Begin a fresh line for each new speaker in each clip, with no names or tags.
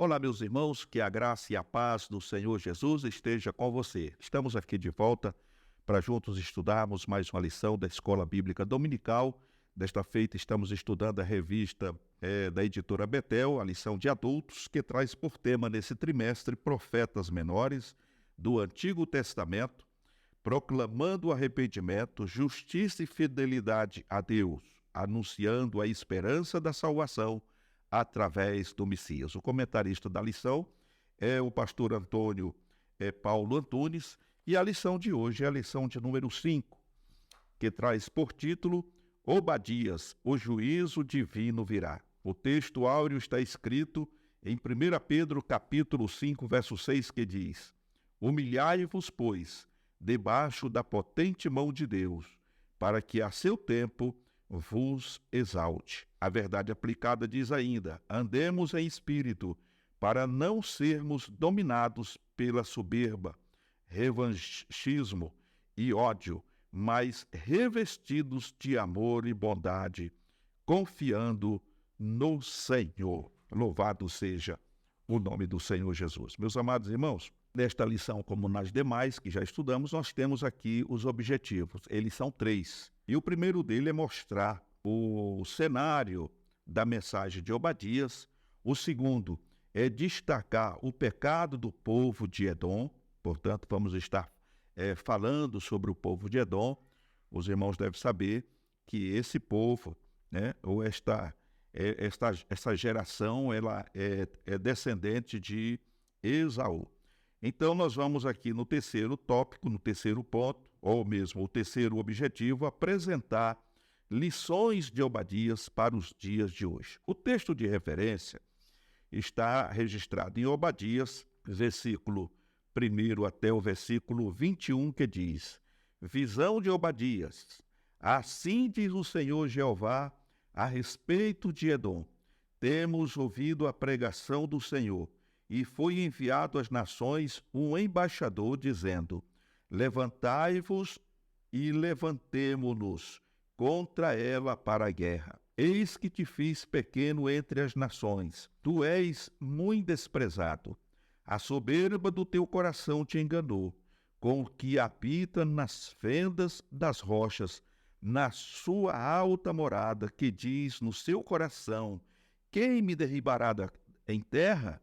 Olá, meus irmãos, que a graça e a paz do Senhor Jesus esteja com você. Estamos aqui de volta para juntos estudarmos mais uma lição da Escola Bíblica Dominical. Desta feita, estamos estudando a revista da editora Betel, a lição de adultos, que traz por tema nesse trimestre profetas menores do Antigo Testamento, proclamando arrependimento, justiça e fidelidade a Deus, anunciando a esperança da salvação através do Messias. O comentarista da lição é o pastor Antônio Paulo Antunes, e a lição de hoje é a lição de número 5, que traz por título Obadias, o juízo divino virá. O texto áureo está escrito em 1 Pedro capítulo 5, verso 6, que diz: Humilhai-vos, pois, debaixo da potente mão de Deus, para que a seu tempo vos exalte. A verdade aplicada diz ainda: andemos em espírito, para não sermos dominados pela soberba, revanchismo e ódio, mas revestidos de amor e bondade, confiando no Senhor. Louvado seja o nome do Senhor Jesus. Meus amados irmãos, nesta lição, como nas demais que já estudamos, nós temos aqui os objetivos. Eles são 3. E o primeiro dele é mostrar o cenário da mensagem de Obadias. O segundo é destacar o pecado do povo de Edom. Portanto, vamos estar falando sobre o povo de Edom. Os irmãos devem saber que esse povo, ou essa geração, ela é descendente de Esaú. Então, nós vamos aqui no terceiro tópico, no terceiro ponto, ou mesmo o terceiro objetivo, apresentar lições de Obadias para os dias de hoje. O texto de referência está registrado em Obadias, versículo 1 até o versículo 21, que diz: Visão de Obadias. Assim diz o Senhor Jeová a respeito de Edom. Temos ouvido a pregação do Senhor, e foi enviado às nações um embaixador, dizendo: Levantai-vos e levantemo-nos contra ela para a guerra. Eis que te fiz pequeno entre as nações. Tu és muito desprezado. A soberba do teu coração te enganou, com o que habita nas fendas das rochas, na sua alta morada, que diz no seu coração: quem me derribará em terra?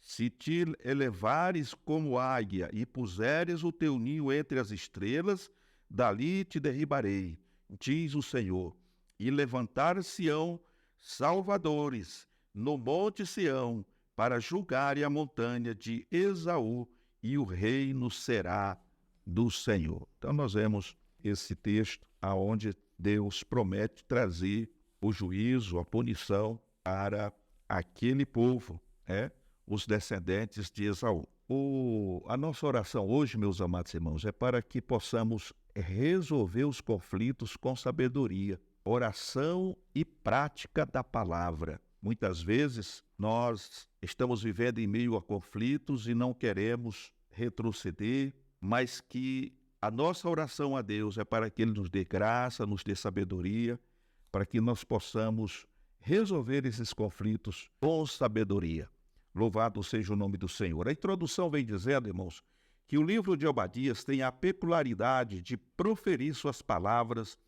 Se te elevares como águia e puseres o teu ninho entre as estrelas, dali te derribarei, diz o Senhor, e levantar-se-ão salvadores no monte Sião, para julgarem a montanha de Esaú, e o reino será do Senhor. Então nós vemos esse texto aonde Deus promete trazer o juízo, a punição para aquele povo, os descendentes de Esaú. A nossa oração hoje, meus amados irmãos, é para que possamos resolver os conflitos com sabedoria, oração e prática da palavra. Muitas vezes nós estamos vivendo em meio a conflitos e não queremos retroceder, mas que a nossa oração a Deus é para que Ele nos dê graça, nos dê sabedoria, para que nós possamos resolver esses conflitos com sabedoria. Louvado seja o nome do Senhor. A introdução vem dizendo, irmãos, que o livro de Obadias tem a peculiaridade de proferir suas palavras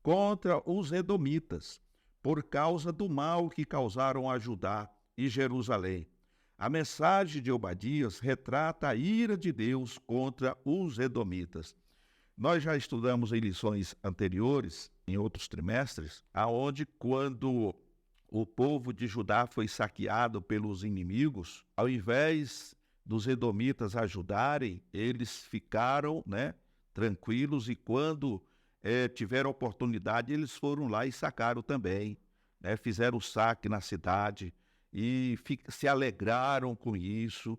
contra os edomitas, por causa do mal que causaram a Judá e Jerusalém. A mensagem de Obadias retrata a ira de Deus contra os edomitas. Nós já estudamos em lições anteriores, em outros trimestres, aonde quando o povo de Judá foi saqueado pelos inimigos, ao invés dos edomitas ajudarem, eles ficaram tranquilos, e quando tiveram oportunidade, eles foram lá e sacaram também, fizeram o saque na cidade e se alegraram com isso.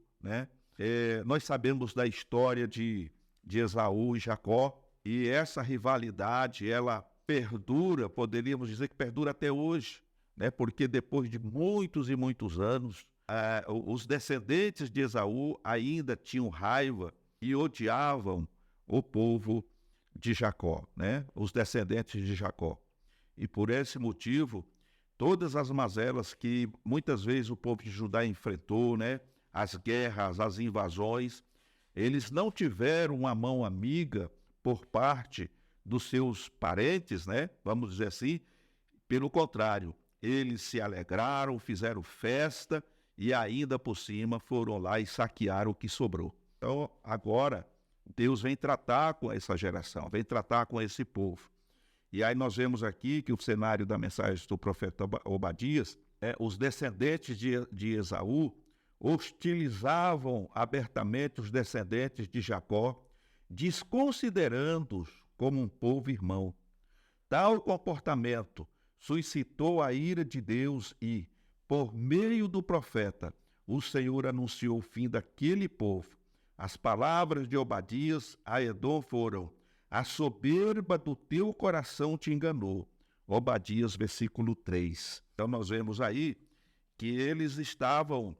Nós sabemos da história de Esaú e Jacó, e essa rivalidade, ela perdura, poderíamos dizer que perdura até hoje, porque depois de muitos e muitos anos, os descendentes de Esaú ainda tinham raiva e odiavam o povo de Jacó, os descendentes de Jacó. E por esse motivo, todas as mazelas que muitas vezes o povo de Judá enfrentou, né? As guerras, as invasões, eles não tiveram uma mão amiga por parte dos seus parentes, né? Vamos dizer assim. Pelo contrário, eles se alegraram, fizeram festa e ainda por cima foram lá e saquearam o que sobrou. Então, agora, Deus vem tratar com essa geração, vem tratar com esse povo. E aí nós vemos aqui que o cenário da mensagem do profeta Obadias, os descendentes de Esaú hostilizavam abertamente os descendentes de Jacó, desconsiderando-os como um povo irmão. Tal comportamento suscitou a ira de Deus e, por meio do profeta, o Senhor anunciou o fim daquele povo. As palavras de Obadias a Edom foram: a soberba do teu coração te enganou. Obadias, versículo 3. Então nós vemos aí que eles estavam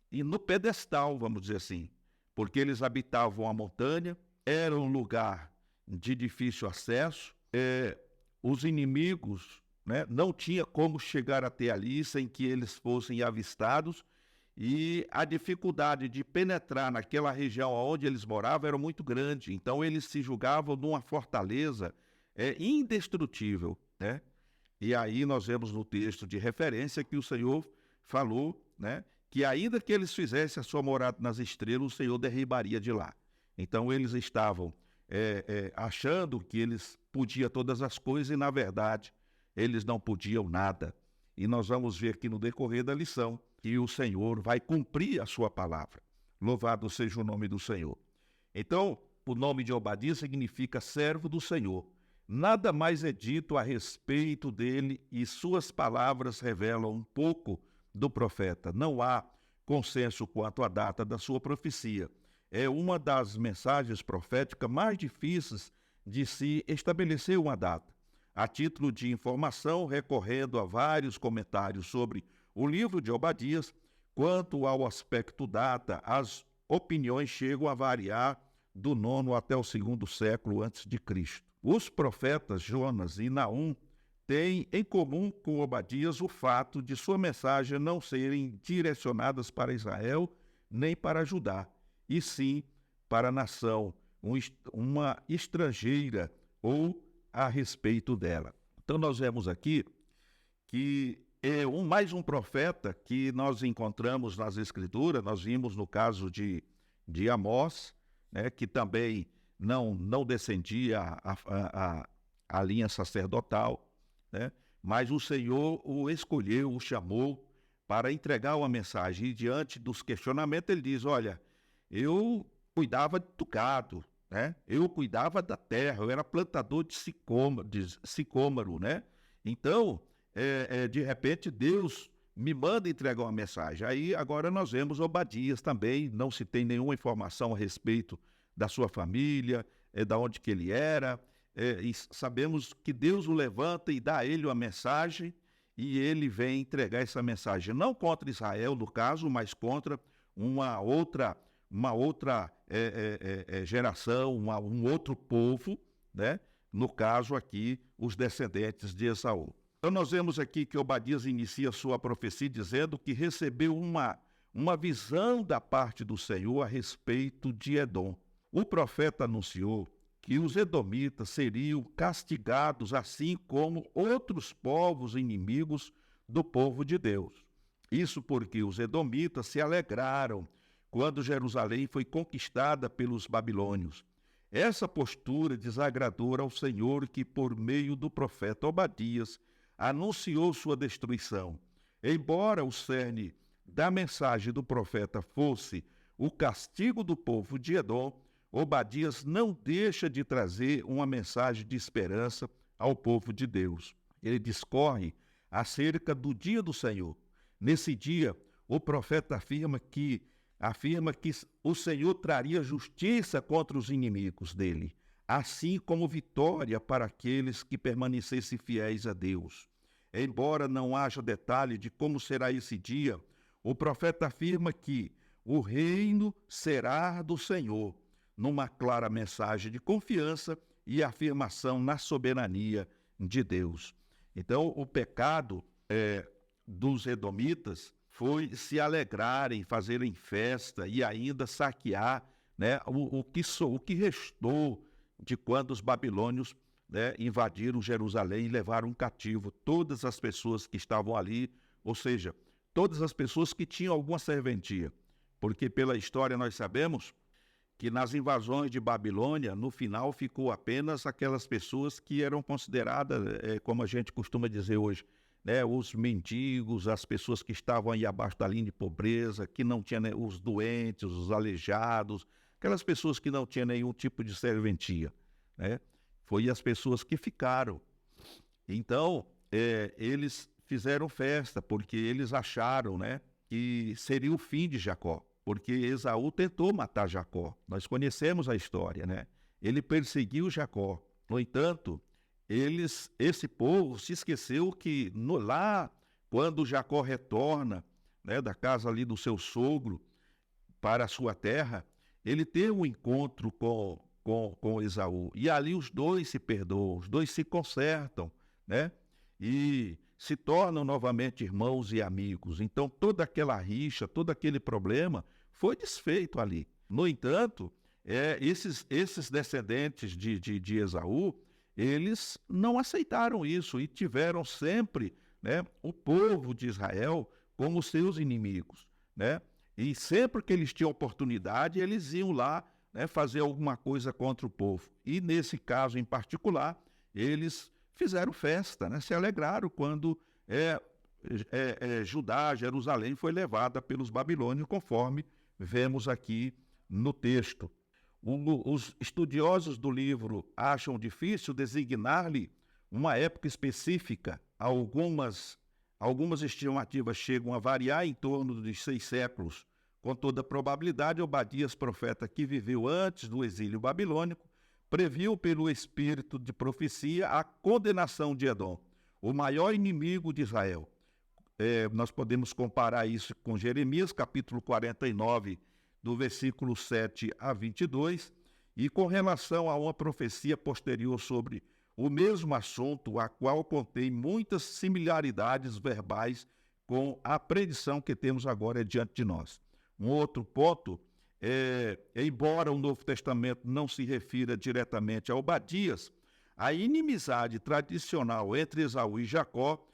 e no pedestal, vamos dizer assim, porque eles habitavam a montanha, era um lugar de difícil acesso, os inimigos, né, não tinha como chegar até ali sem que eles fossem avistados, e a dificuldade de penetrar naquela região onde eles moravam era muito grande. Então eles se julgavam numa fortaleza indestrutível, né? E aí nós vemos no texto de referência que o Senhor falou, né, que ainda que eles fizessem a sua morada nas estrelas, o Senhor derribaria de lá. Então eles estavam achando que eles podiam todas as coisas e, na verdade, eles não podiam nada. E nós vamos ver aqui no decorrer da lição que o Senhor vai cumprir a sua palavra. Louvado seja o nome do Senhor. Então, o nome de Obadias significa servo do Senhor. Nada mais é dito a respeito dele e suas palavras revelam um pouco do profeta. Não há consenso quanto à data da sua profecia. É uma das mensagens proféticas mais difíceis de se estabelecer uma data. A título de informação, recorrendo a vários comentários sobre o livro de Obadias, quanto ao aspecto data, as opiniões chegam a variar do 9º até o 2º século antes de Cristo. Os profetas Jonas e Naum têm em comum com Obadias o fato de sua mensagem não serem direcionadas para Israel nem para Judá, e sim para a nação, uma estrangeira ou a respeito dela. Então nós vemos aqui que é mais um profeta que nós encontramos nas Escrituras. Nós vimos no caso de Amós, né, que também não descendia a linha sacerdotal, né, mas o Senhor o escolheu, o chamou para entregar uma mensagem. E diante dos questionamentos ele diz: olha, eu cuidava do gado, né? Eu cuidava da terra, eu era plantador de sicômoro, né? Então, de repente, Deus me manda entregar uma mensagem. Aí, agora nós vemos Obadias também, não se tem nenhuma informação a respeito da sua família, da onde que ele era, e sabemos que Deus o levanta e dá a ele uma mensagem, e ele vem entregar essa mensagem, não contra Israel, no caso, mas contra uma outra geração, um outro povo, né? No caso aqui, os descendentes de Esaú. Então nós vemos aqui que Obadias inicia sua profecia dizendo que recebeu uma visão da parte do Senhor a respeito de Edom. O profeta anunciou que os edomitas seriam castigados assim como outros povos inimigos do povo de Deus. Isso porque os edomitas se alegraram quando Jerusalém foi conquistada pelos babilônios. Essa postura desagradou ao Senhor, que por meio do profeta Obadias anunciou sua destruição. Embora o cerne da mensagem do profeta fosse o castigo do povo de Edom, Obadias não deixa de trazer uma mensagem de esperança ao povo de Deus. Ele discorre acerca do dia do Senhor. Nesse dia, o profeta afirma que o Senhor traria justiça contra os inimigos dele, assim como vitória para aqueles que permanecessem fiéis a Deus. Embora não haja detalhe de como será esse dia, o profeta afirma que o reino será do Senhor, numa clara mensagem de confiança e afirmação na soberania de Deus. Então, o pecado dos edomitas foi se alegrarem, fazerem festa e ainda saquear, né, o que restou de quando os babilônios, né, invadiram Jerusalém e levaram cativo todas as pessoas que estavam ali, ou seja, todas as pessoas que tinham alguma serventia. Porque pela história nós sabemos que nas invasões de Babilônia, no final ficou apenas aquelas pessoas que eram consideradas, como a gente costuma dizer hoje, né, os mendigos, as pessoas que estavam aí abaixo da linha de pobreza, que não tinham, né, os doentes, os aleijados, aquelas pessoas que não tinham nenhum tipo de serventia, né? Foi as pessoas que ficaram. Então, eles fizeram festa, porque eles acharam, né, que seria o fim de Jacó, porque Esaú tentou matar Jacó. Nós conhecemos a história, né? Ele perseguiu Jacó. No entanto, esse povo se esqueceu que lá, quando Jacó retorna, né, da casa ali do seu sogro para a sua terra, ele tem um encontro com Esaú. E ali os dois se perdoam, os dois se consertam, né? E se tornam novamente irmãos e amigos. Então, toda aquela rixa, todo aquele problema foi desfeito ali. No entanto, esses descendentes de Esaú, eles não aceitaram isso e tiveram sempre, né, o povo de Israel como seus inimigos, né? E sempre que eles tinham oportunidade, eles iam lá, né, fazer alguma coisa contra o povo. E nesse caso em particular, eles fizeram festa, né? Se alegraram quando Judá, Jerusalém, foi levada pelos babilônios, conforme vemos aqui no texto. Os estudiosos do livro acham difícil designar-lhe uma época específica. Algumas estimativas chegam a variar em torno de 6 séculos. Com toda probabilidade, Obadias, profeta que viveu antes do exílio babilônico, previu pelo espírito de profecia a condenação de Edom, o maior inimigo de Israel. Nós podemos comparar isso com Jeremias, capítulo 49, do versículo 7 a 22, e com relação a uma profecia posterior sobre o mesmo assunto, a qual contém muitas similaridades verbais com a predição que temos agora diante de nós. Um outro ponto embora o Novo Testamento não se refira diretamente a Obadias, a inimizade tradicional entre Esaú e Jacó,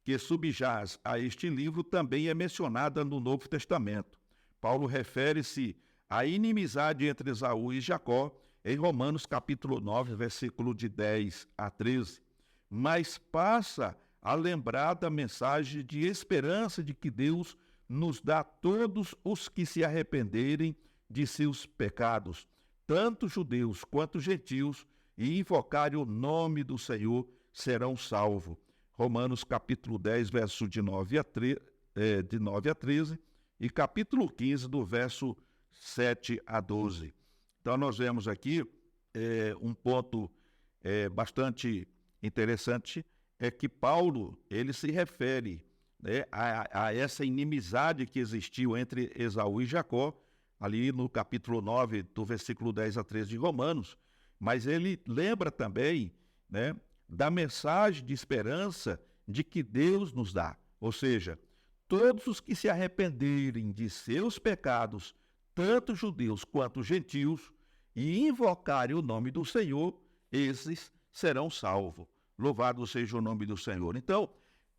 que subjaz a este livro, também é mencionada no Novo Testamento. Paulo refere-se à inimizade entre Esaú e Jacó em Romanos capítulo 9, versículo de 10 a 13, mas passa a lembrar da mensagem de esperança de que Deus nos dá todos os que se arrependerem de seus pecados, tanto judeus quanto gentios, e invocarem o nome do Senhor serão salvos. Romanos capítulo 10, verso de 9 a 13, e capítulo 15, do verso 7 a 12. Então, nós vemos aqui um ponto bastante interessante, é que Paulo ele se refere, né, a essa inimizade que existiu entre Esaú e Jacó, ali no capítulo 9, do versículo 10 a 13 de Romanos, mas ele lembra também, né, da mensagem de esperança de que Deus nos dá. Ou seja, todos os que se arrependerem de seus pecados, tanto judeus quanto gentios, e invocarem o nome do Senhor, esses serão salvos. Louvado seja o nome do Senhor. Então,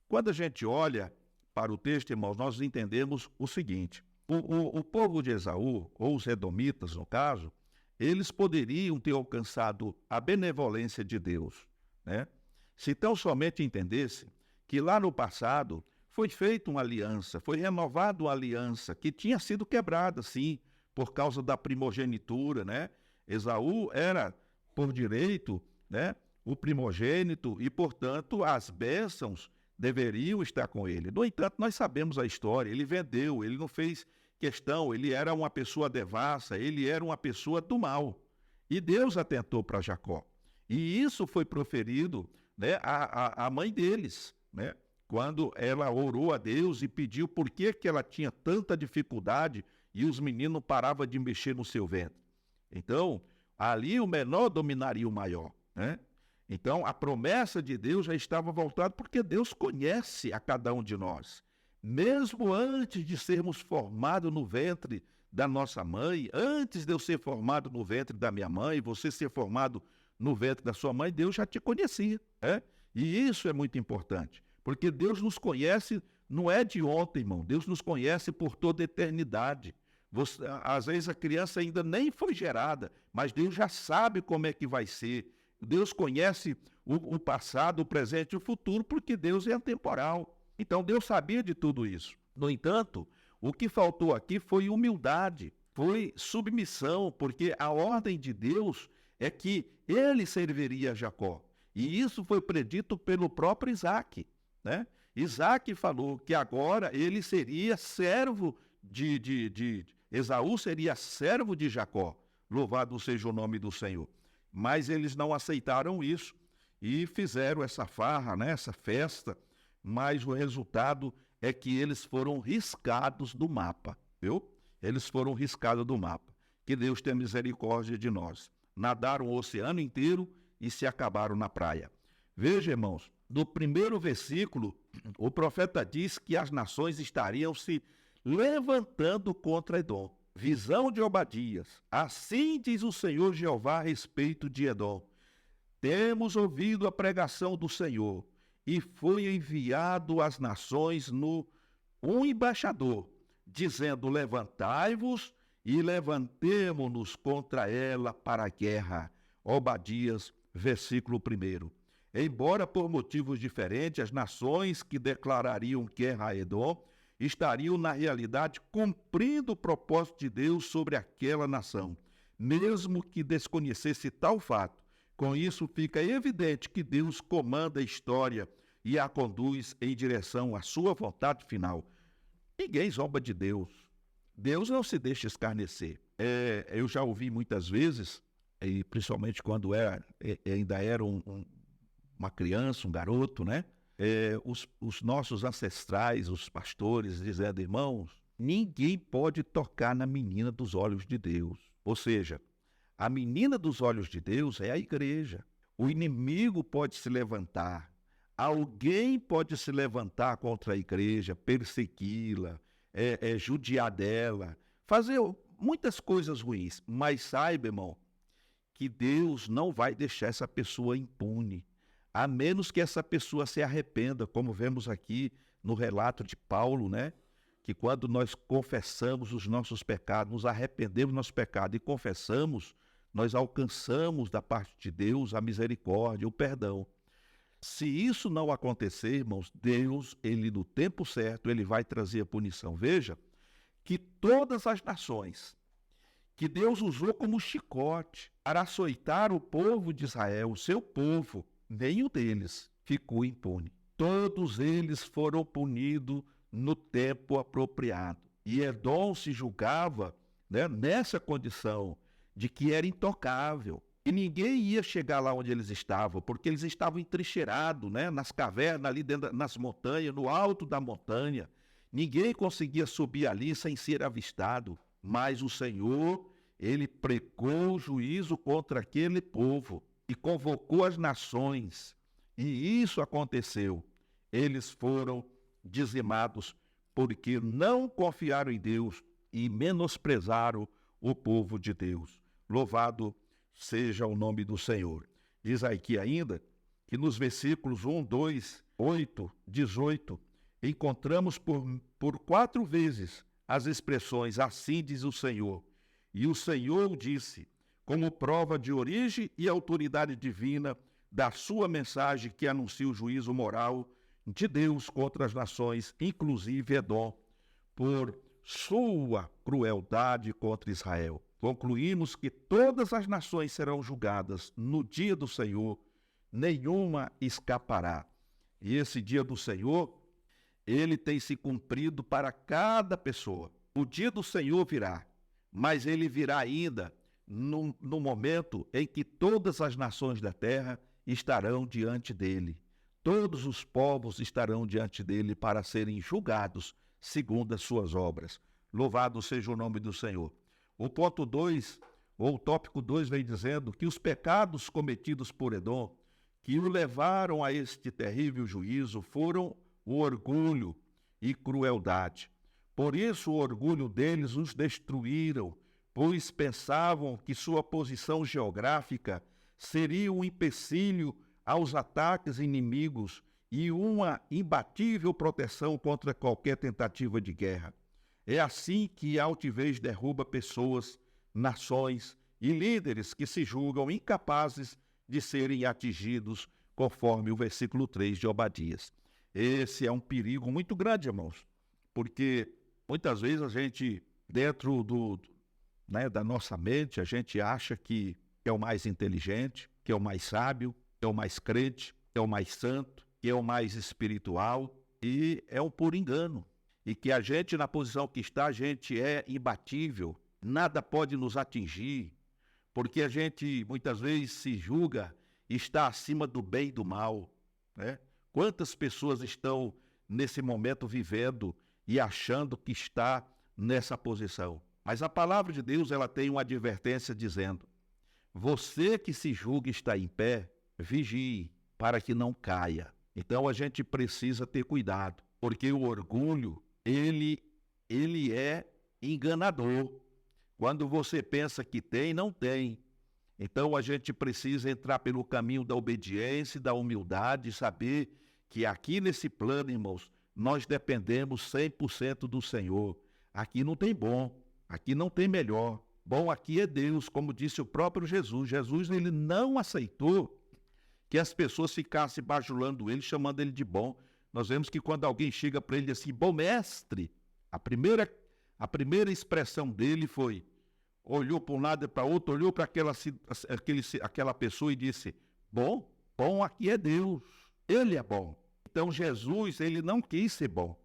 quando a gente olha para o texto, irmãos, nós entendemos o seguinte: o povo de Esaú, ou os edomitas, no caso, eles poderiam ter alcançado a benevolência de Deus, né? Se tão somente entendesse que lá no passado foi feita uma aliança, foi renovada uma aliança que tinha sido quebrada, sim, por causa da primogenitura, né? Esaú era, por direito, né, o primogênito e, portanto, as bênçãos deveriam estar com ele. No entanto, nós sabemos a história, ele vendeu, ele não fez questão, ele era uma pessoa devassa, ele era uma pessoa do mal. E Deus atentou para Jacó. E isso foi proferido, né, à mãe deles, né, quando ela orou a Deus e pediu por que ela tinha tanta dificuldade e os meninos paravam de mexer no seu ventre. Então, ali o menor dominaria o maior, né? Então, a promessa de Deus já estava voltada porque Deus conhece a cada um de nós. Mesmo antes de sermos formados no ventre da nossa mãe, antes de eu ser formado no ventre da minha mãe, você ser formado no ventre da sua mãe, Deus já te conhecia, né? E isso é muito importante, porque Deus nos conhece, não é de ontem, irmão. Deus nos conhece por toda a eternidade. Às vezes a criança ainda nem foi gerada, mas Deus já sabe como é que vai ser. Deus conhece o passado, o presente e o futuro, porque Deus é atemporal. Então Deus sabia de tudo isso. No entanto, o que faltou aqui foi humildade, foi submissão, porque a ordem de Deus é que ele serviria a Jacó. E isso foi predito pelo próprio Isaac, né? Isaac falou que agora ele seria servo Esaú seria servo de Jacó. Louvado seja o nome do Senhor. Mas eles não aceitaram isso e fizeram essa farra, né, essa festa, mas o resultado é que eles foram riscados do mapa, viu? Eles foram riscados do mapa. Que Deus tenha misericórdia de nós. Nadaram o oceano inteiro e se acabaram na praia. Veja, irmãos, no primeiro versículo, o profeta diz que as nações estariam se levantando contra Edom. Visão de Obadias. Assim diz o Senhor Jeová a respeito de Edom. Temos ouvido a pregação do Senhor, e foi enviado às nações um embaixador, dizendo: levantai-vos e levantemo-nos contra ela para a guerra. Obadias, versículo 1. Embora por motivos diferentes, as nações que declarariam guerra a Edom estariam, na realidade, cumprindo o propósito de Deus sobre aquela nação, mesmo que desconhecesse tal fato. Com isso, fica evidente que Deus comanda a história e a conduz em direção à sua vontade final. Ninguém zomba de Deus. Deus não se deixa escarnecer. Eu já ouvi muitas vezes, e principalmente quando ainda era uma criança, um garoto, né? Os nossos ancestrais, os pastores, dizendo: irmãos, ninguém pode tocar na menina dos olhos de Deus. Ou seja, a menina dos olhos de Deus é a igreja. O inimigo pode se levantar, alguém pode se levantar contra a igreja, persegui-la, judiar dela, fazer muitas coisas ruins, mas saiba, irmão, que Deus não vai deixar essa pessoa impune, a menos que essa pessoa se arrependa, como vemos aqui no relato de Paulo, né? Que quando nós confessamos os nossos pecados, nos arrependemos dos nossos pecados e confessamos, nós alcançamos da parte de Deus a misericórdia, o perdão. Se isso não acontecer, irmãos, Deus, ele no tempo certo, ele vai trazer a punição. Veja que todas as nações que Deus usou como chicote para açoitar o povo de Israel, o seu povo, nenhum deles ficou impune. Todos eles foram punidos no tempo apropriado. E Edom se julgava, né, nessa condição de que era intocável. E ninguém ia chegar lá onde eles estavam, porque eles estavam entrincheirados, né, nas cavernas, ali dentro, nas montanhas, no alto da montanha. Ninguém conseguia subir ali sem ser avistado. Mas o Senhor, ele pregou o juízo contra aquele povo e convocou as nações. E isso aconteceu. Eles foram dizimados porque não confiaram em Deus e menosprezaram o povo de Deus. Louvado seja o nome do Senhor. Diz aqui ainda que nos versículos 1, 2, 8, 18, encontramos por 4 vezes as expressões assim diz o Senhor. E o Senhor disse, como prova de origem e autoridade divina da sua mensagem que anuncia o juízo moral de Deus contra as nações, inclusive Edom, por sua crueldade contra Israel. Concluímos que todas as nações serão julgadas no dia do Senhor, nenhuma escapará. E esse dia do Senhor, ele tem se cumprido para cada pessoa. O dia do Senhor virá, mas ele virá ainda no momento em que todas as nações da terra estarão diante dele. Todos os povos estarão diante dele para serem julgados segundo as suas obras. Louvado seja o nome do Senhor. O ponto 2, ou o tópico 2, vem dizendo que os pecados cometidos por Edom, que o levaram a este terrível juízo foram o orgulho e crueldade. Por isso o orgulho deles os destruíram, pois pensavam que sua posição geográfica seria um empecilho aos ataques inimigos e uma imbatível proteção contra qualquer tentativa de guerra. É assim que a altivez derruba pessoas, nações e líderes que se julgam incapazes de serem atingidos, conforme o versículo 3 de Obadias. Esse é um perigo muito grande, irmãos, porque muitas vezes a gente, dentro da nossa mente, a gente acha que é o mais inteligente, que é o mais sábio, que é o mais crente, que é o mais santo, que é o mais espiritual, e é um puro engano. E que a gente, na posição que está, a gente é imbatível, nada pode nos atingir, porque a gente muitas vezes se julga estar acima do bem e do mal, né? Quantas pessoas estão nesse momento vivendo e achando que está nessa posição? Mas a palavra de Deus, ela tem uma advertência dizendo: você que se julga estar em pé, vigie para que não caia. Então a gente precisa ter cuidado, porque o orgulho, ele é enganador. Quando você pensa que tem, não tem. Então a gente precisa entrar pelo caminho da obediência, da humildade, saber que aqui nesse plano, irmãos, nós dependemos 100% do Senhor. Aqui não tem bom, aqui não tem melhor. Bom aqui é Deus, como disse o próprio Jesus. Jesus, ele não aceitou que as pessoas ficassem bajulando ele, chamando ele de bom. Nós vemos que quando alguém chega para ele assim, bom mestre, a primeira expressão dele foi, olhou para um lado e para outro, olhou para aquela pessoa e disse, bom aqui é Deus, ele é bom. Então Jesus, ele não quis ser bom.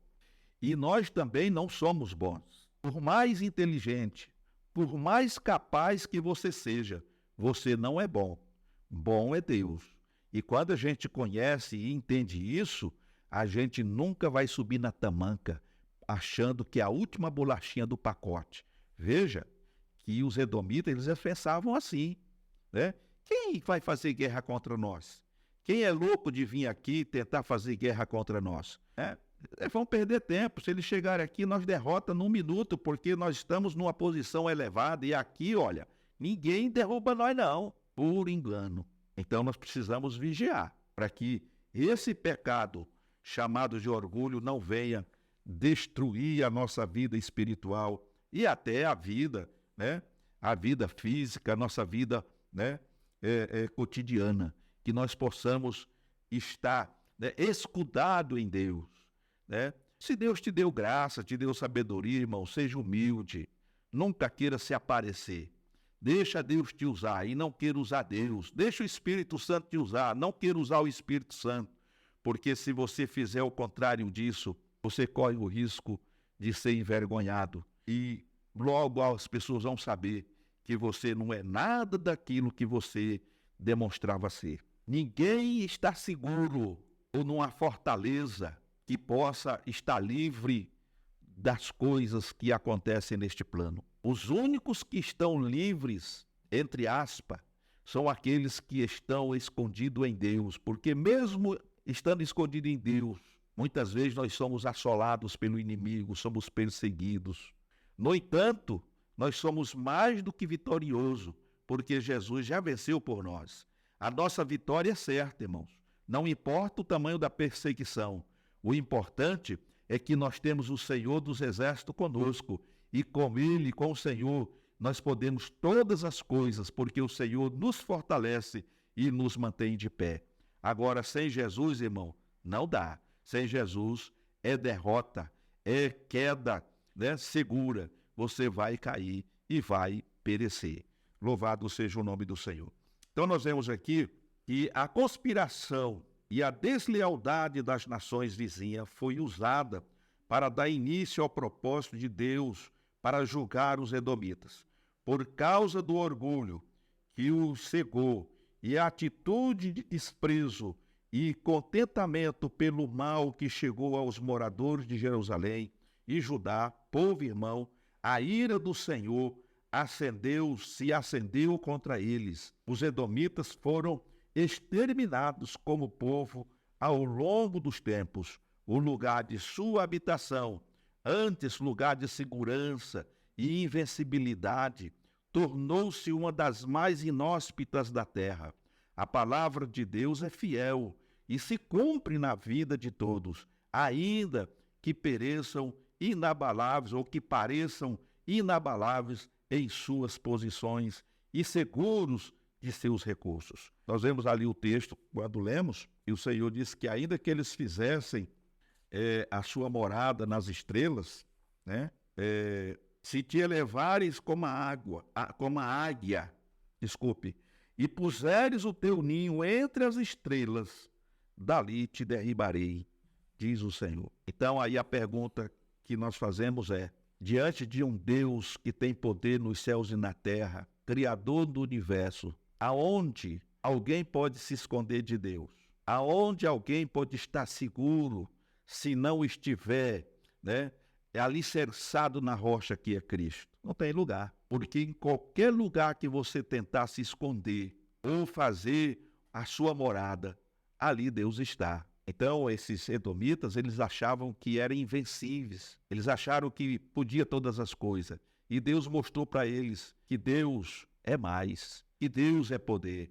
E nós também não somos bons. Por mais inteligente, por mais capaz que você seja, você não é bom. Bom é Deus. E quando a gente conhece e entende isso, a gente nunca vai subir na tamanca achando que é a última bolachinha do pacote. Veja que os edomitas, eles pensavam assim, né? Quem vai fazer guerra contra nós? Quem é louco de vir aqui tentar fazer guerra contra nós? Vão perder tempo. Se eles chegarem aqui, nós derrota num minuto, porque nós estamos numa posição elevada e aqui, olha, ninguém derruba nós não, por engano. Então nós precisamos vigiar para que esse pecado chamado de orgulho não venha destruir a nossa vida espiritual e até a vida, né? A vida física, a nossa vida, né? Cotidiana, que nós possamos estar, né, escudado em Deus, né? Se Deus te deu graça, te deu sabedoria, irmão, seja humilde, nunca queira se aparecer. Deixa Deus te usar e não queira usar Deus. Deixa o Espírito Santo te usar, não queira usar o Espírito Santo. Porque se você fizer o contrário disso, você corre o risco de ser envergonhado. E logo as pessoas vão saber que você não é nada daquilo que você demonstrava ser. Ninguém está seguro ou numa fortaleza que possa estar livre das coisas que acontecem neste plano. Os únicos que estão livres, entre aspas, são aqueles que estão escondidos em Deus, porque mesmo estando escondido em Deus, muitas vezes nós somos assolados pelo inimigo, somos perseguidos. No entanto, nós somos mais do que vitoriosos, porque Jesus já venceu por nós. A nossa vitória é certa, irmãos. Não importa o tamanho da perseguição. O importante é que nós temos o Senhor dos Exércitos conosco, e com Ele, com o Senhor, nós podemos todas as coisas, porque o Senhor nos fortalece e nos mantém de pé. Agora, sem Jesus, irmão, não dá. Sem Jesus é derrota, é queda, né, segura. Você vai cair e vai perecer. Louvado seja o nome do Senhor. Então nós vemos aqui que a conspiração e a deslealdade das nações vizinhas foi usada para dar início ao propósito de Deus para julgar os edomitas. Por causa do orgulho que os cegou e a atitude de desprezo e contentamento pelo mal que chegou aos moradores de Jerusalém e Judá, povo irmão, a ira do Senhor se acendeu contra eles. Os edomitas foram exterminados como povo ao longo dos tempos. O lugar de sua habitação, antes lugar de segurança e invencibilidade, tornou-se uma das mais inóspitas da terra. A palavra de Deus é fiel e se cumpre na vida de todos, ainda que pereçam inabaláveis ou que pareçam inabaláveis em suas posições e seguros de seus recursos. Nós vemos ali o texto, quando lemos, e o Senhor disse que ainda que eles fizessem a sua morada nas estrelas, né? Se te elevares como a água, como a águia, desculpe, e puseres o teu ninho entre as estrelas, dali te derribarei, diz o Senhor. Então aí a pergunta que nós fazemos é, diante de um Deus que tem poder nos céus e na terra, Criador do universo, aonde alguém pode se esconder de Deus? Aonde alguém pode estar seguro se não estiver, né, alicerçado na rocha que é Cristo? Não tem lugar, porque em qualquer lugar que você tentar se esconder ou fazer a sua morada, ali Deus está. Então, esses edomitas, eles achavam que eram invencíveis, eles acharam que podia todas as coisas. E Deus mostrou para eles que Deus é mais, que Deus é poder.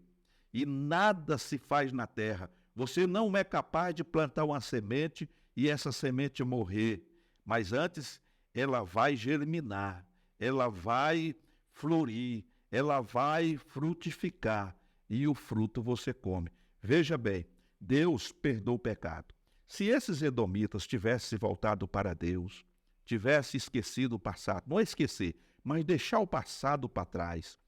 E nada se faz na terra. Você não é capaz de plantar uma semente e essa semente morrer, mas antes ela vai germinar, ela vai florir, ela vai frutificar e o fruto você come. Veja bem, Deus perdoa o pecado. Se esses edomitas tivessem voltado para Deus, tivessem esquecido o passado, não esquecer, mas deixar o passado para trás,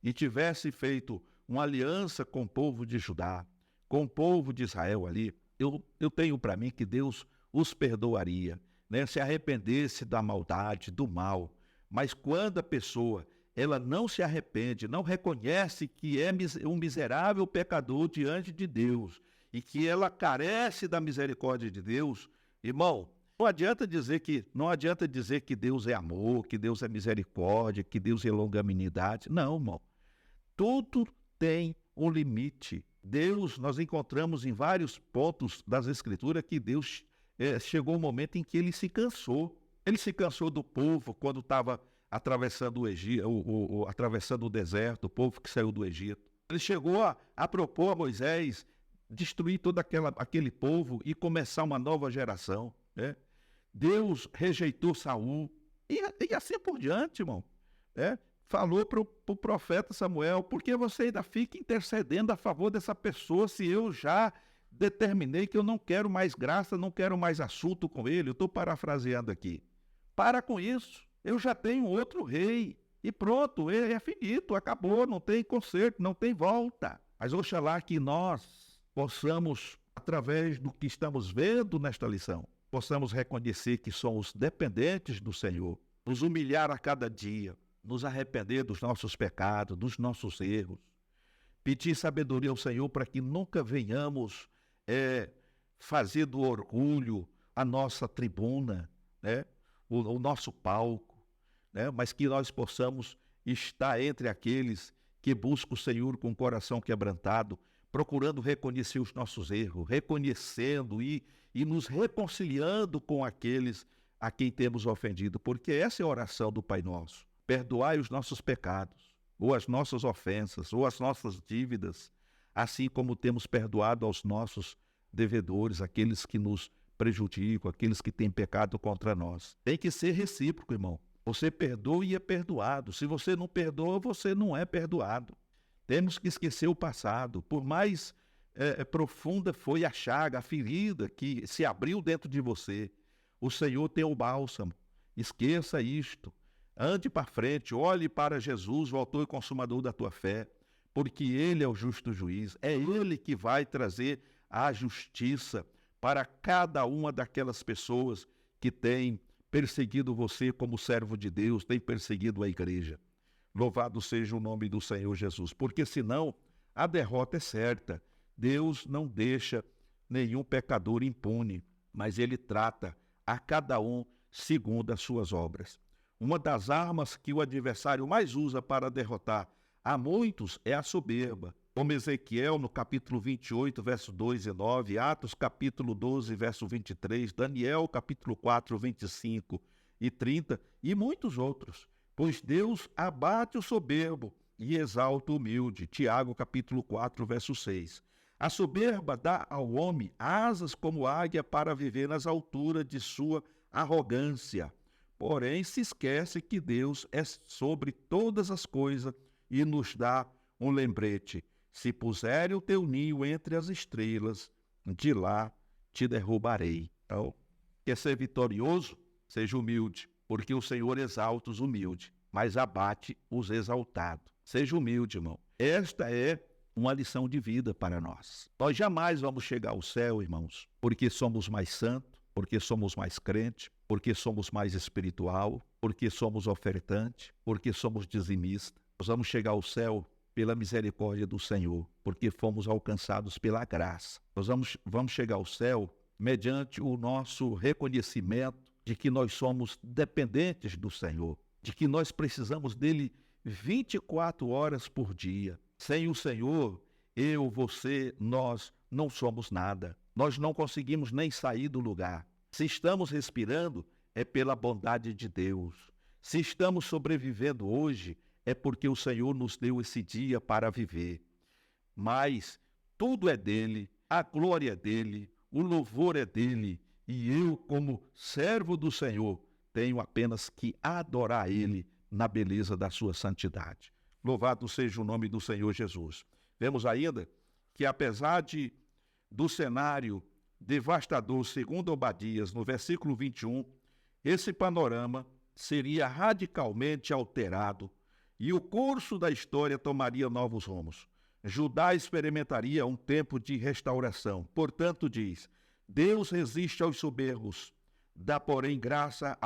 e tivessem feito uma aliança com o povo de Judá, com o povo de Israel ali, eu tenho para mim que Deus os perdoaria, né? Se arrependesse da maldade, do mal. Mas quando a pessoa ela não se arrepende, não reconhece que é um miserável pecador diante de Deus e que ela carece da misericórdia de Deus, irmão, não adianta dizer que Deus é amor, que Deus é misericórdia, que Deus é longanimidade. Não, irmão. Tudo tem um limite. Deus, nós encontramos em vários pontos das Escrituras que Deus chegou um momento em que ele se cansou. Ele se cansou do povo quando estava atravessando o Egito, atravessando o deserto, o povo que saiu do Egito. Ele chegou a propor a Moisés destruir todo aquele povo e começar uma nova geração, né? Deus rejeitou Saul e assim por diante, irmão. Falou para o profeta Samuel, por que você ainda fica intercedendo a favor dessa pessoa se eu já determinei que eu não quero mais graça, não quero mais assunto com ele? Eu estou parafraseando aqui. Para com isso, eu já tenho outro rei e pronto, é finito, acabou, não tem conserto, não tem volta. Mas oxalá que nós possamos, através do que estamos vendo nesta lição, possamos reconhecer que somos dependentes do Senhor, nos humilhar a cada dia, nos arrepender dos nossos pecados, dos nossos erros, pedir sabedoria ao Senhor para que nunca venhamos fazer do orgulho a nossa tribuna, né? o nosso palco, né? Mas que nós possamos estar entre aqueles que buscam o Senhor com o coração quebrantado, procurando reconhecer os nossos erros, reconhecendo e nos reconciliando com aqueles a quem temos ofendido, porque essa é a oração do Pai Nosso. Perdoai os nossos pecados, ou as nossas ofensas, ou as nossas dívidas, assim como temos perdoado aos nossos devedores, aqueles que nos prejudicam, aqueles que têm pecado contra nós. Tem que ser recíproco, irmão. Você perdoa e é perdoado. Se você não perdoa, você não é perdoado. Temos que esquecer o passado. Por mais profunda foi a chaga, a ferida que se abriu dentro de você, o Senhor tem o bálsamo. Esqueça isto. Ande para frente, olhe para Jesus, o autor e consumador da tua fé, porque Ele é o justo juiz. É Ele que vai trazer a justiça para cada uma daquelas pessoas que têm perseguido você como servo de Deus, têm perseguido a igreja. Louvado seja o nome do Senhor Jesus, porque senão a derrota é certa. Deus não deixa nenhum pecador impune, mas Ele trata a cada um segundo as suas obras. Uma das armas que o adversário mais usa para derrotar a muitos é a soberba, como Ezequiel no capítulo 28, verso 2 e 9, Atos capítulo 12, verso 23, Daniel capítulo 4, 25 e 30 e muitos outros. Pois Deus abate o soberbo e exalta o humilde. Tiago capítulo 4, verso 6. A soberba dá ao homem asas como águia para viver nas alturas de sua arrogância. Porém, se esquece que Deus é sobre todas as coisas e nos dá um lembrete. Se puser o teu ninho entre as estrelas, de lá te derrubarei. Então, quer ser vitorioso? Seja humilde, porque o Senhor exalta os humildes, mas abate os exaltados. Seja humilde, irmão. Esta é uma lição de vida para nós. Nós jamais vamos chegar ao céu, irmãos, porque somos mais santos, porque somos mais crentes, porque somos mais espiritual, porque somos ofertantes, porque somos dizimistas. Nós vamos chegar ao céu pela misericórdia do Senhor, porque fomos alcançados pela graça. Nós vamos chegar ao céu mediante o nosso reconhecimento de que nós somos dependentes do Senhor, de que nós precisamos dele 24 horas por dia. Sem o Senhor, eu, você, nós não somos nada. Nós não conseguimos nem sair do lugar. Se estamos respirando, é pela bondade de Deus. Se estamos sobrevivendo hoje, é porque o Senhor nos deu esse dia para viver. Mas tudo é dele, a glória é dele, o louvor é dele, e eu, como servo do Senhor, tenho apenas que adorar ele na beleza da sua santidade. Louvado seja o nome do Senhor Jesus. Vemos ainda que, apesar do cenário devastador, segundo Obadias, no versículo 21, esse panorama seria radicalmente alterado e o curso da história tomaria novos rumos. Judá experimentaria um tempo de restauração. Portanto, diz, Deus resiste aos soberbos, dá, porém, graça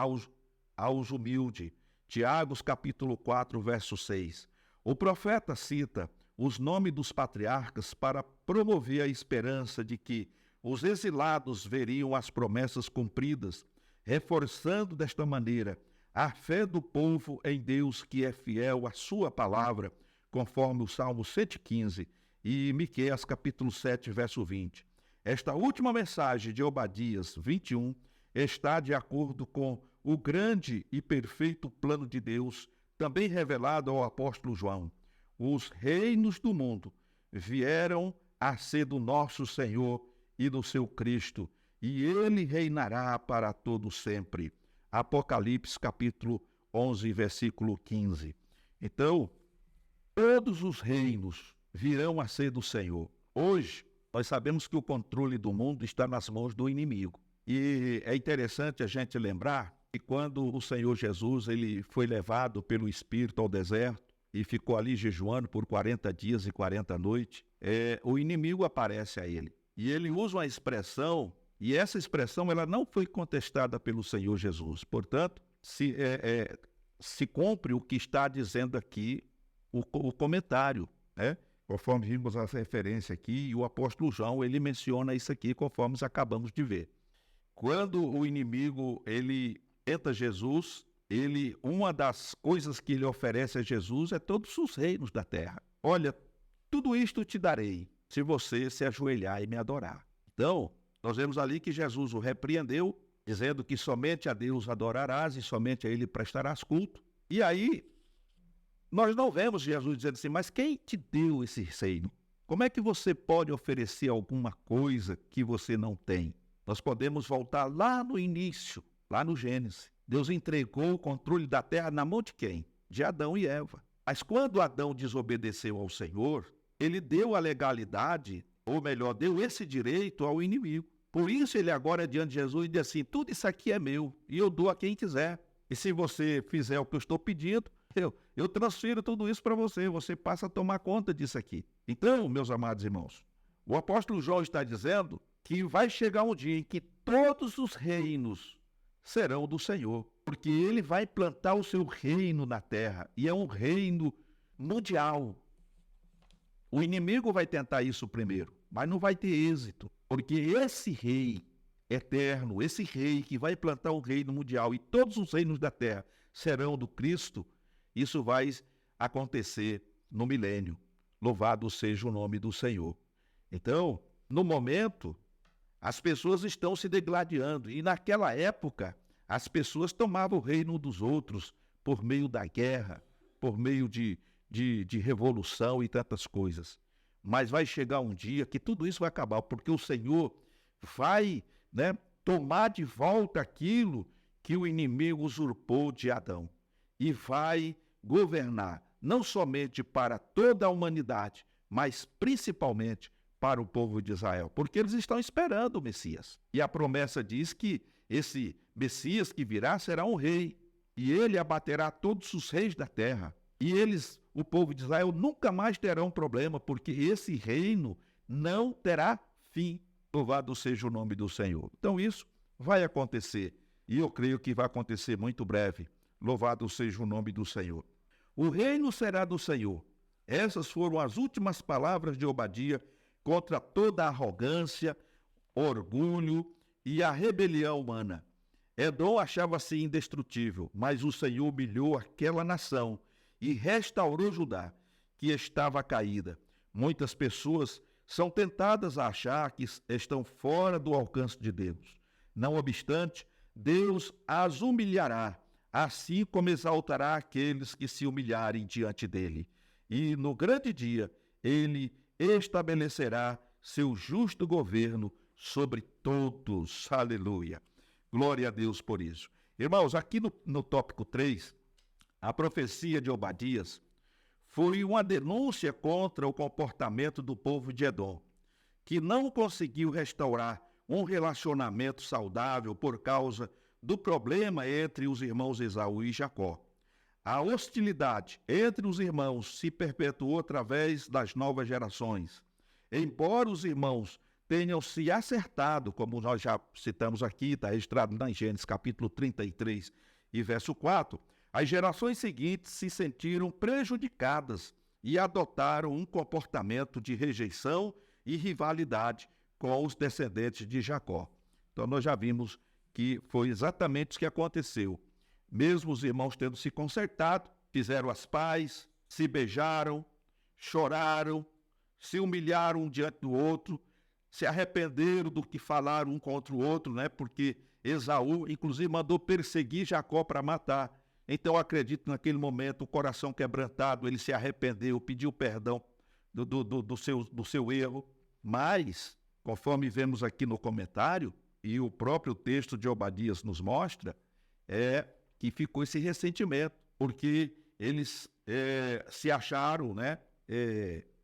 aos humildes. Tiago, capítulo 4, verso 6. O profeta cita os nomes dos patriarcas para promover a esperança de que os exilados veriam as promessas cumpridas, reforçando desta maneira a fé do povo em Deus, que é fiel à sua palavra, conforme o Salmo 115 e Miqueias capítulo 7, verso 20. Esta última mensagem de Obadias 21 está de acordo com o grande e perfeito plano de Deus, também revelado ao apóstolo João. Os reinos do mundo vieram a ser do nosso Senhor e do seu Cristo, e ele reinará para todo sempre. Apocalipse capítulo 11, versículo 15. Então, todos os reinos virão a ser do Senhor. Hoje, nós sabemos que o controle do mundo está nas mãos do inimigo. E é interessante a gente lembrar que quando o Senhor Jesus ele foi levado pelo Espírito ao deserto e ficou ali jejuando por 40 dias e 40 noites, o inimigo aparece a ele. E ele usa uma expressão, e essa expressão ela não foi contestada pelo Senhor Jesus. Portanto, se cumpre o que está dizendo aqui o comentário, né? Conforme vimos a referência aqui, e o apóstolo João ele menciona isso aqui, conforme acabamos de ver. Quando o inimigo ele tenta Jesus, uma das coisas que ele oferece a Jesus é todos os reinos da terra. Olha, tudo isto te darei, se você se ajoelhar e me adorar. Então, nós vemos ali que Jesus o repreendeu, dizendo que somente a Deus adorarás e somente a ele prestarás culto. E aí, nós não vemos Jesus dizendo assim, mas quem te deu esse reino? Como é que você pode oferecer alguma coisa que você não tem? Nós podemos voltar lá no início, lá no Gênesis. Deus entregou o controle da terra na mão de quem? De Adão e Eva. Mas quando Adão desobedeceu ao Senhor, ele deu a legalidade, ou melhor, deu esse direito ao inimigo. Por isso ele agora é diante de Jesus e diz assim, tudo isso aqui é meu e eu dou a quem quiser. E se você fizer o que eu estou pedindo, eu transfiro tudo isso para você, você passa a tomar conta disso aqui. Então, meus amados irmãos, o apóstolo João está dizendo que vai chegar um dia em que todos os reinos serão do Senhor, porque ele vai plantar o seu reino na terra, e é um reino mundial. O inimigo vai tentar isso primeiro, mas não vai ter êxito, porque esse rei eterno, esse rei que vai plantar um reino mundial e todos os reinos da terra serão do Cristo, isso vai acontecer no milênio. Louvado seja o nome do Senhor. Então, no momento, as pessoas estão se degladiando. E naquela época, as pessoas tomavam o reino um dos outros por meio da guerra, por meio de revolução e tantas coisas. Mas vai chegar um dia que tudo isso vai acabar, porque o Senhor vai, tomar de volta aquilo que o inimigo usurpou de Adão. E vai governar, não somente para toda a humanidade, mas principalmente para o povo de Israel, porque eles estão esperando o Messias. E a promessa diz que esse Messias que virá será um rei, e ele abaterá todos os reis da terra. E eles, o povo de Israel, nunca mais terão problema, porque esse reino não terá fim. Louvado seja o nome do Senhor. Então isso vai acontecer, e eu creio que vai acontecer muito breve. Louvado seja o nome do Senhor. O reino será do Senhor. Essas foram as últimas palavras de Obadia contra toda a arrogância, orgulho e a rebelião humana. Edom achava-se indestrutível, mas o Senhor humilhou aquela nação e restaurou Judá, que estava caída. Muitas pessoas são tentadas a achar que estão fora do alcance de Deus. Não obstante, Deus as humilhará, assim como exaltará aqueles que se humilharem diante dele. E no grande dia, ele estabelecerá seu justo governo sobre todos. Aleluia. Glória a Deus por isso. Irmãos, aqui no tópico 3, a profecia de Obadias foi uma denúncia contra o comportamento do povo de Edom, que não conseguiu restaurar um relacionamento saudável por causa do problema entre os irmãos Esaú e Jacó. A hostilidade entre os irmãos se perpetuou através das novas gerações. Embora os irmãos tenham se acertado, como nós já citamos aqui, está registrado na Gênesis capítulo 33 e verso 4, as gerações seguintes se sentiram prejudicadas e adotaram um comportamento de rejeição e rivalidade com os descendentes de Jacó. Então nós já vimos que foi exatamente isso que aconteceu. Mesmo os irmãos tendo se consertado, fizeram as pazes, se beijaram, choraram, se humilharam um diante do outro, se arrependeram do que falaram um contra o outro, porque Esaú, inclusive, mandou perseguir Jacó para matar. Então, acredito, naquele momento, o coração quebrantado, ele se arrependeu, pediu perdão do seu erro. Mas, conforme vemos aqui no comentário, e o próprio texto de Obadias nos mostra, que ficou esse ressentimento, porque eles se acharam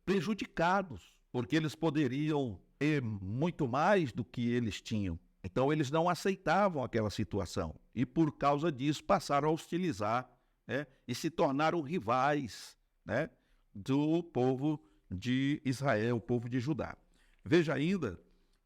prejudicados, porque eles poderiam ter muito mais do que eles tinham. Então, eles não aceitavam aquela situação e, por causa disso, passaram a hostilizar e se tornaram rivais do povo de Israel, o povo de Judá. Veja ainda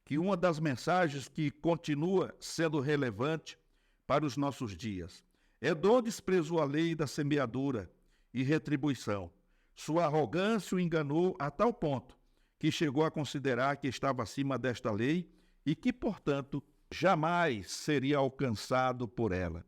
que uma das mensagens que continua sendo relevante para os nossos dias: Edom desprezou a lei da semeadura e retribuição. Sua arrogância o enganou a tal ponto que chegou a considerar que estava acima desta lei e que, portanto, jamais seria alcançado por ela,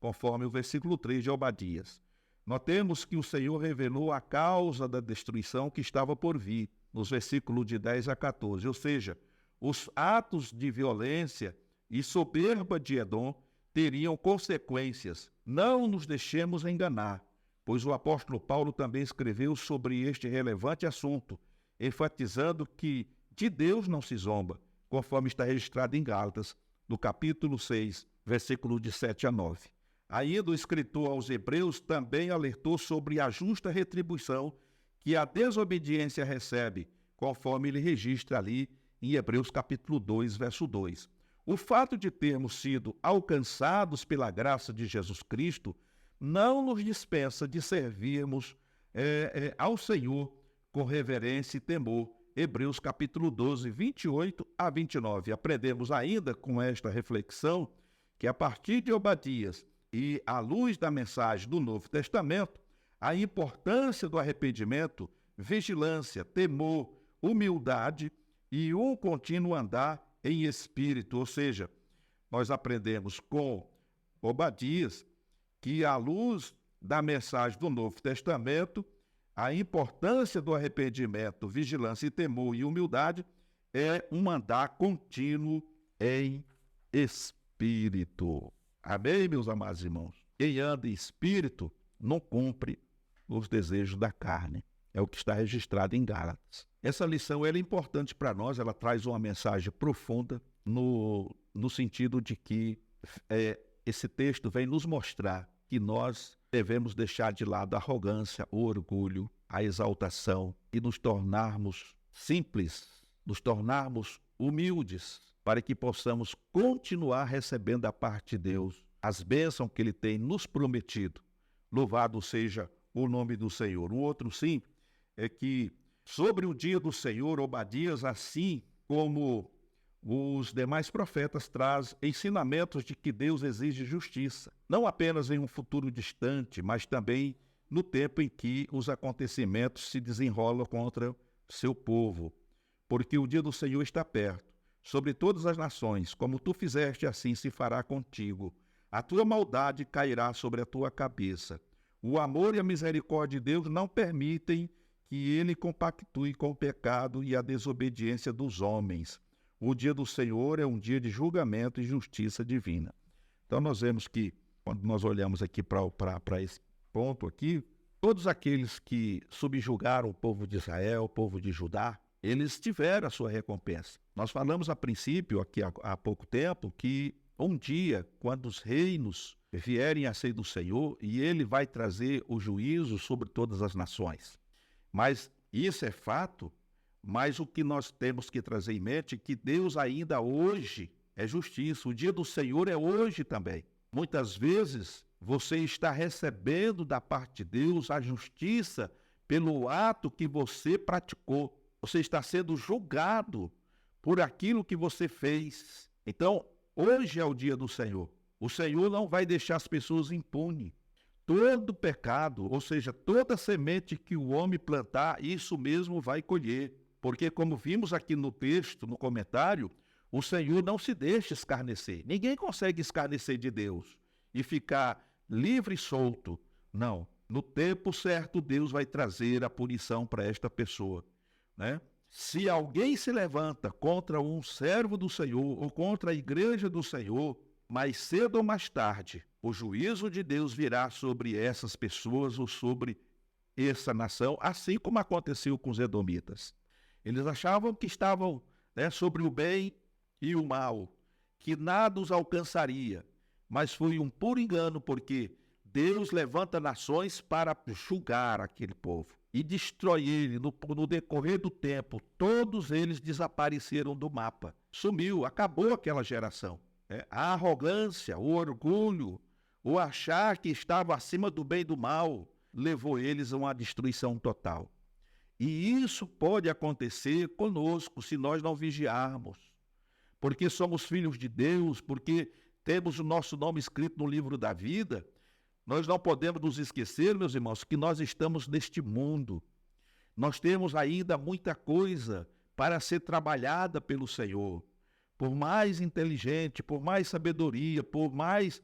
conforme o versículo 3 de Obadias. Notemos que o Senhor revelou a causa da destruição que estava por vir, nos versículos de 10 a 14, ou seja, os atos de violência e soberba de Edom teriam consequências. Não nos deixemos enganar, pois o apóstolo Paulo também escreveu sobre este relevante assunto, enfatizando que de Deus não se zomba, conforme está registrado em Gálatas, no capítulo 6, versículo de 7 a 9. Ainda o escritor aos Hebreus também alertou sobre a justa retribuição que a desobediência recebe, conforme ele registra ali em Hebreus capítulo 2, verso 2. O fato de termos sido alcançados pela graça de Jesus Cristo não nos dispensa de servirmos ao Senhor com reverência e temor. Hebreus capítulo 12, 28 a 29. Aprendemos ainda com esta reflexão que a partir de Obadias e à luz da mensagem do Novo Testamento, a importância do arrependimento, vigilância, temor, humildade e um contínuo andar em espírito. Ou seja, nós aprendemos com Obadias que à luz da mensagem do Novo Testamento, a importância do arrependimento, vigilância e temor e humildade é um andar contínuo em espírito. Amém, meus amados irmãos? Quem anda em espírito não cumpre os desejos da carne. É o que está registrado em Gálatas. Essa lição ela é importante para nós, ela traz uma mensagem profunda no sentido de que esse texto vem nos mostrar que nós devemos deixar de lado a arrogância, o orgulho, a exaltação e nos tornarmos simples, nos tornarmos humildes, para que possamos continuar recebendo da parte de Deus as bênçãos que Ele tem nos prometido. Louvado seja o nome do Senhor. O outro sim é que sobre o dia do Senhor, Obadias, assim como os demais profetas, traz ensinamentos de que Deus exige justiça, não apenas em um futuro distante, mas também no tempo em que os acontecimentos se desenrolam contra seu povo. Porque o dia do Senhor está perto, sobre todas as nações, como tu fizeste, assim se fará contigo. A tua maldade cairá sobre a tua cabeça. O amor e a misericórdia de Deus não permitem que ele compactue com o pecado e a desobediência dos homens. O dia do Senhor é um dia de julgamento e justiça divina. Então nós vemos que, quando nós olhamos aqui para esse ponto aqui, todos aqueles que subjugaram o povo de Israel, o povo de Judá, eles tiveram a sua recompensa. Nós falamos a princípio, aqui há pouco tempo, que um dia, quando os reinos vierem a ser do Senhor, e ele vai trazer o juízo sobre todas as nações. Mas isso é fato. Mas o que nós temos que trazer em mente é que Deus ainda hoje é justiça. O dia do Senhor é hoje também. Muitas vezes você está recebendo da parte de Deus a justiça pelo ato que você praticou. Você está sendo julgado por aquilo que você fez. Então, hoje é o dia do Senhor. O Senhor não vai deixar as pessoas impunes. Todo pecado, ou seja, toda semente que o homem plantar, isso mesmo vai colher. Porque, como vimos aqui no texto, no comentário, o Senhor não se deixa escarnecer. Ninguém consegue escarnecer de Deus e ficar livre e solto. Não. No tempo certo, Deus vai trazer a punição para esta pessoa, né? Se alguém se levanta contra um servo do Senhor ou contra a igreja do Senhor, mais cedo ou mais tarde, o juízo de Deus virá sobre essas pessoas ou sobre essa nação, assim como aconteceu com os edomitas. Eles achavam que estavam, sobre o bem e o mal, que nada os alcançaria, mas foi um puro engano, porque Deus levanta nações para julgar aquele povo e destrói ele. No decorrer do tempo, todos eles desapareceram do mapa. Sumiu, acabou aquela geração. A arrogância, o orgulho, o achar que estava acima do bem e do mal, levou eles a uma destruição total. E isso pode acontecer conosco se nós não vigiarmos, porque somos filhos de Deus, porque temos o nosso nome escrito no livro da vida. Nós não podemos nos esquecer, meus irmãos, que nós estamos neste mundo. Nós temos ainda muita coisa para ser trabalhada pelo Senhor. Por mais inteligente, por mais sabedoria, por mais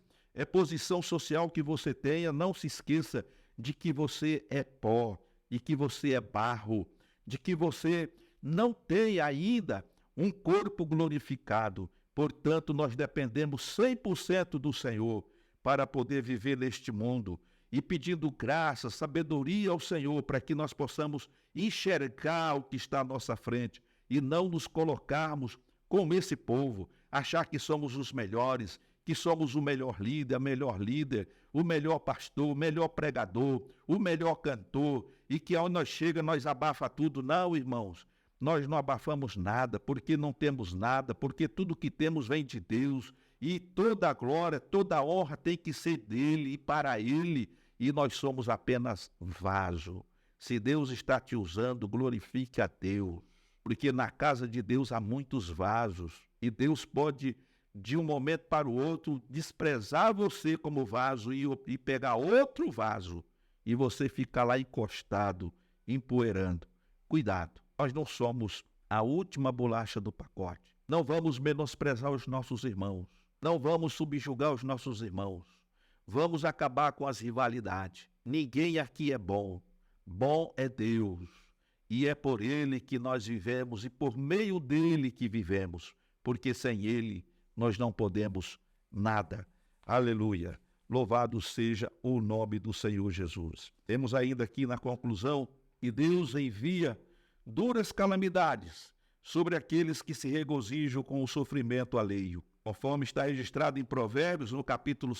posição social que você tenha, não se esqueça de que você é pó, de que você é barro, de que você não tem ainda um corpo glorificado. Portanto, nós dependemos 100% do Senhor para poder viver neste mundo e pedindo graça, sabedoria ao Senhor para que nós possamos enxergar o que está à nossa frente e não nos colocarmos como esse povo, achar que somos os melhores, que somos o melhor líder, o melhor pastor, o melhor pregador, o melhor cantor, e que ao nós chega, nós abafa tudo. Não, irmãos, nós não abafamos nada, porque não temos nada, porque tudo que temos vem de Deus, e toda a glória, toda a honra tem que ser dele e para ele, e nós somos apenas vaso. Se Deus está te usando, glorifique a Deus, porque na casa de Deus há muitos vasos, e Deus pode, de um momento para o outro, desprezar você como vaso e pegar outro vaso, e você fica lá encostado, empoeirando. Cuidado, nós não somos a última bolacha do pacote. Não vamos menosprezar os nossos irmãos. Não vamos subjugar os nossos irmãos. Vamos acabar com as rivalidades. Ninguém aqui é bom. Bom é Deus, e é por Ele que nós vivemos e por meio dele que vivemos, porque sem Ele nós não podemos nada. Aleluia! Louvado seja o nome do Senhor Jesus. Temos ainda aqui na conclusão que Deus envia duras calamidades sobre aqueles que se regozijam com o sofrimento alheio. Conforme está registrado em Provérbios, no capítulo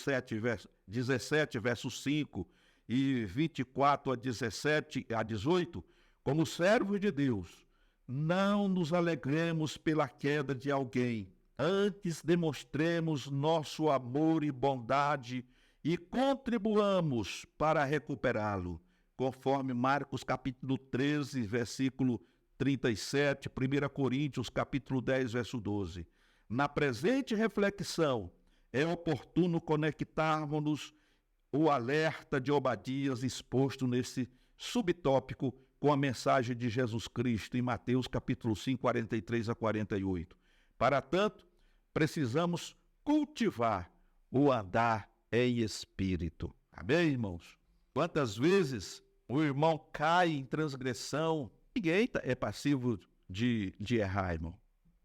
17, verso 5 e 24 a 18, como servos de Deus, não nos alegremos pela queda de alguém, antes demonstremos nosso amor e bondade e contribuamos para recuperá-lo, conforme Marcos capítulo 13, versículo 37, 1 Coríntios capítulo 10, verso 12. Na presente reflexão, é oportuno conectarmos o alerta de Obadias exposto nesse subtópico com a mensagem de Jesus Cristo em Mateus capítulo 5, 43 a 48. Para tanto, precisamos cultivar o andar em espírito. Amém, irmãos? Quantas vezes o irmão cai em transgressão? Ninguém é passivo de errar, irmão.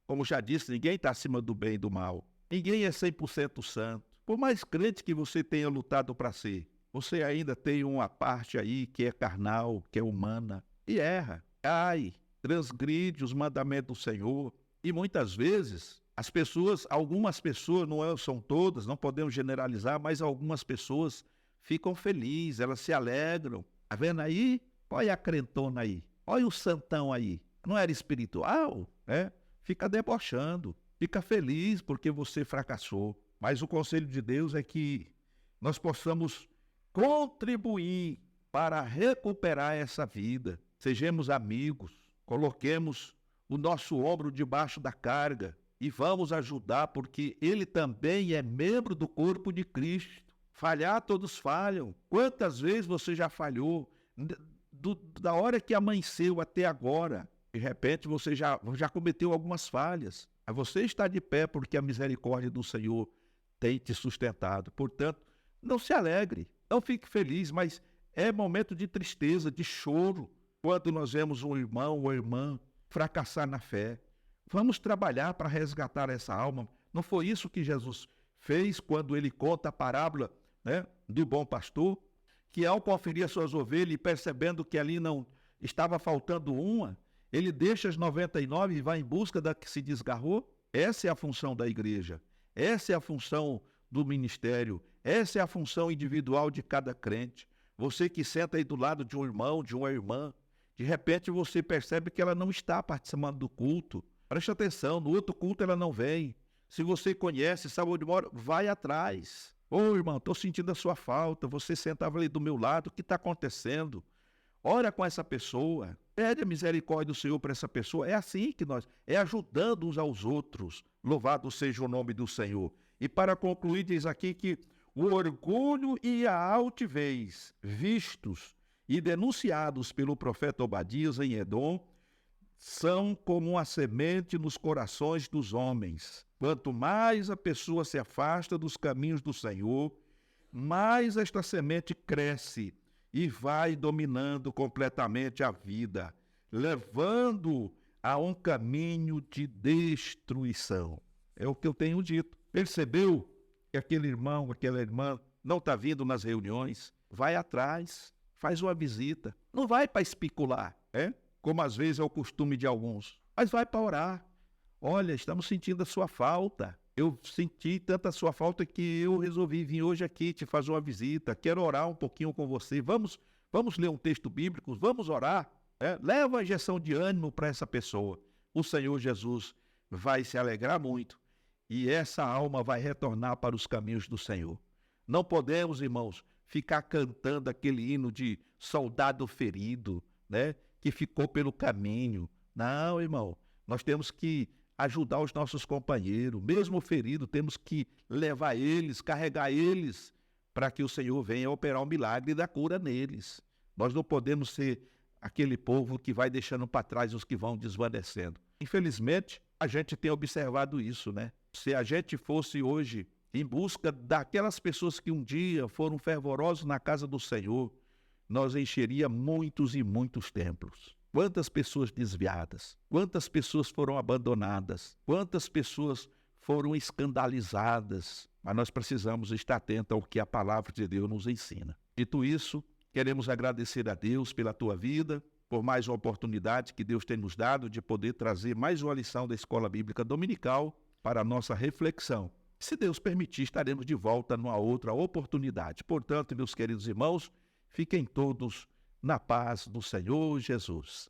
Como já disse, ninguém está acima do bem e do mal. Ninguém é 100% santo. Por mais crente que você tenha lutado para ser, você ainda tem uma parte aí que é carnal, que é humana, e erra, cai, transgride os mandamentos do Senhor. E muitas vezes, algumas pessoas, são todas, não podemos generalizar, mas algumas pessoas ficam felizes, elas se alegram. Tá vendo aí? Olha a crentona aí, olha o santão aí. Não era espiritual, né? Fica debochando, fica feliz porque você fracassou. Mas o conselho de Deus é que nós possamos contribuir para recuperar essa vida. Sejamos amigos, coloquemos o nosso ombro debaixo da carga e vamos ajudar, porque ele também é membro do corpo de Cristo. Falhar, todos falham. Quantas vezes você já falhou? Da hora que amanheceu até agora, de repente você já cometeu algumas falhas. Mas você está de pé porque a misericórdia do Senhor tem te sustentado. Portanto, não se alegre, não fique feliz, mas é momento de tristeza, de choro, quando nós vemos um irmão ou irmã fracassar na fé. Vamos trabalhar para resgatar essa alma. Não foi isso que Jesus fez quando ele conta a parábola, né, do bom pastor, que ao conferir as suas ovelhas e percebendo que ali não estava faltando uma, ele deixa as 99 e vai em busca da que se desgarrou? Essa é a função da igreja, essa é a função do ministério, essa é a função individual de cada crente. Você que senta aí do lado de um irmão, de uma irmã, de repente você percebe que ela não está participando do culto. Preste atenção, no outro culto ela não vem. Se você conhece, sabe onde mora, vai atrás. Ô irmão, estou sentindo a sua falta, você sentava ali do meu lado, o que está acontecendo? Ora com essa pessoa, pede a misericórdia do Senhor para essa pessoa. É assim que é ajudando uns aos outros. Louvado seja o nome do Senhor. E para concluir, diz aqui que o orgulho e a altivez, vistos e denunciados pelo profeta Obadias em Edom, são como uma semente nos corações dos homens. Quanto mais a pessoa se afasta dos caminhos do Senhor, mais esta semente cresce e vai dominando completamente a vida, levando a um caminho de destruição. É o que eu tenho dito. Percebeu que aquele irmão, aquela irmã não está vindo nas reuniões? Vai atrás, faz uma visita. Não vai para especular, como às vezes é o costume de alguns, mas vai para orar. Olha, estamos sentindo a sua falta. Eu senti tanta sua falta que eu resolvi vir hoje aqui te fazer uma visita. Quero orar um pouquinho com você. Vamos ler um texto bíblico, vamos orar. Leva a injeção de ânimo para essa pessoa. O Senhor Jesus vai se alegrar muito e essa alma vai retornar para os caminhos do Senhor. Não podemos, irmãos, ficar cantando aquele hino de soldado ferido, que ficou pelo caminho. Não, irmão, nós temos que ajudar os nossos companheiros, mesmo ferido, temos que levar eles, carregar eles, para que o Senhor venha operar um milagre da cura neles. Nós não podemos ser aquele povo que vai deixando para trás os que vão desvanecendo. Infelizmente, a gente tem observado isso, Se a gente fosse hoje em busca daquelas pessoas que um dia foram fervorosos na casa do Senhor, nós encheria muitos e muitos templos. Quantas pessoas desviadas, quantas pessoas foram abandonadas, quantas pessoas foram escandalizadas, mas nós precisamos estar atentos ao que a palavra de Deus nos ensina. Dito isso, queremos agradecer a Deus pela tua vida, por mais uma oportunidade que Deus tem nos dado de poder trazer mais uma lição da Escola Bíblica Dominical para a nossa reflexão. Se Deus permitir, estaremos de volta numa outra oportunidade. Portanto, meus queridos irmãos, fiquem todos na paz do Senhor Jesus.